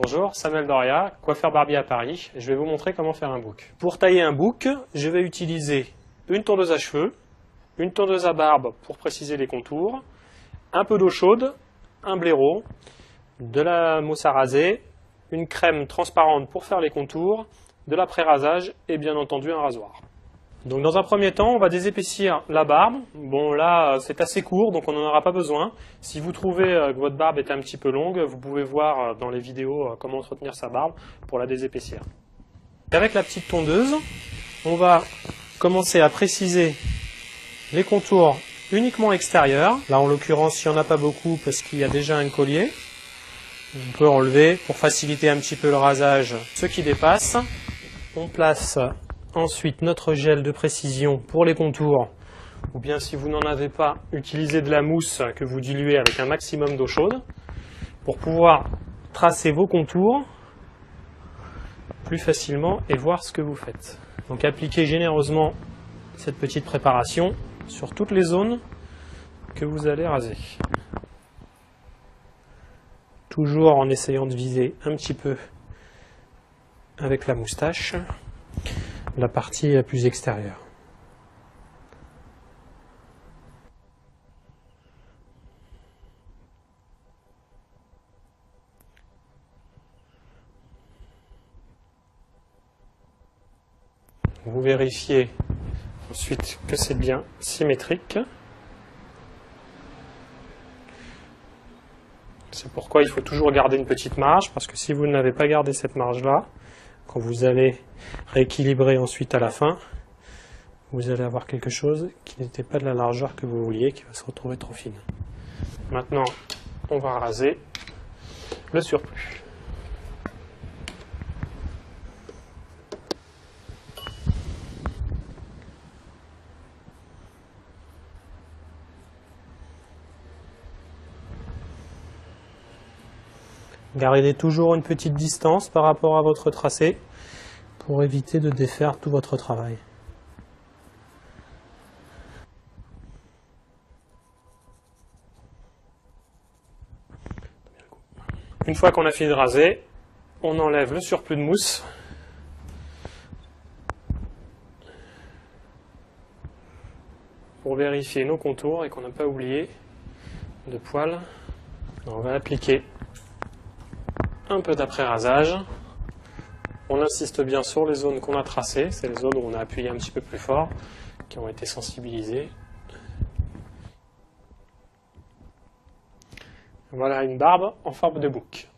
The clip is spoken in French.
Bonjour, Samuel Doria, coiffeur barbier à Paris, et je vais vous montrer comment faire un bouc. Pour tailler un bouc, je vais utiliser une tondeuse à cheveux, une tondeuse à barbe pour préciser les contours, un peu d'eau chaude, un blaireau, de la mousse à raser, une crème transparente pour faire les contours, de l'après-rasage et bien entendu un rasoir. Donc dans un premier temps, on va désépaissir la barbe. Bon là, c'est assez court, donc on n'en aura pas besoin. Si vous trouvez que votre barbe est un petit peu longue, vous pouvez voir dans les vidéos comment entretenir sa barbe pour la désépaissir. Avec la petite tondeuse, on va commencer à préciser les contours uniquement extérieurs. Là en l'occurrence, il n'y en a pas beaucoup parce qu'il y a déjà un collier. On peut enlever pour faciliter un petit peu le rasage ce qui dépasse. On place ensuite notre gel de précision pour les contours, ou bien si vous n'en avez pas, utilisez de la mousse que vous diluez avec un maximum d'eau chaude pour pouvoir tracer vos contours plus facilement et voir ce que vous faites. Donc appliquez généreusement cette petite préparation sur toutes les zones que vous allez raser. Toujours en essayant de viser un petit peu avec la moustache la partie la plus extérieure. Vous vérifiez ensuite que c'est bien symétrique. C'est pourquoi il faut toujours garder une petite marge, parce que si vous n'avez pas gardé cette marge-là, quand vous allez rééquilibrer ensuite à la fin, vous allez avoir quelque chose qui n'était pas de la largeur que vous vouliez, qui va se retrouver trop fine. Maintenant, on va raser le surplus. Gardez toujours une petite distance par rapport à votre tracé pour éviter de défaire tout votre travail. Une fois qu'on a fini de raser, on enlève le surplus de mousse. Pour vérifier nos contours et qu'on n'a pas oublié de poils. On va appliquer un peu d'après-rasage. On insiste bien sur les zones qu'on a tracées, c'est les zones où on a appuyé un petit peu plus fort, qui ont été sensibilisées. Voilà une barbe en forme de bouc.